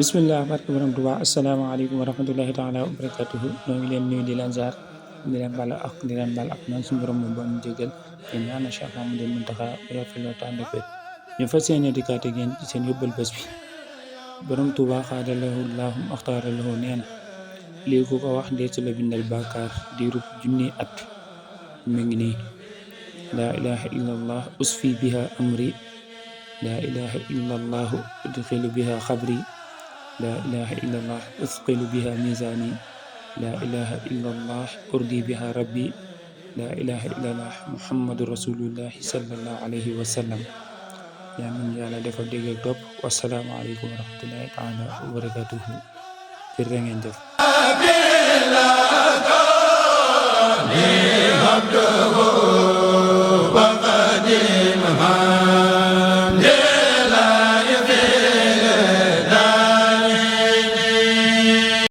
bismillah barke borom Tuubaa asalaamaaleykum wa rahmatullahi taala wa barakatuhu ñoo ngi leen nuyu di leen ziar di leen bala ak di leen bal ak naan suñu borom moom ba ñu jégal te ñaan Cheikh Mamadou Mountakha yàlla tànn ko ñu fas yéene dikkaate ngeen ci seen yóbbal bés bi borom Tuubaa xaadalahu laahu axtaaralahu nee na lii ku ko wax deesu la bindal bàkkaar diirub junni at mi ngi nii laa ilaha illa allah usfi biha amri laa ilaha illa allahu udxilu biha xabri laa ilaha illa allah usqilu biha misaani laa ilaha illa allah urdi biha rabbi laa ilaha illa allah muhammadu rasulullahi sallallahu alayhi wa sallam yaa nañu yàlla defal dégg ak topp wasalaamu aleykum wa rahmatullahi taala wa barakatuhu jërë ngeen jëf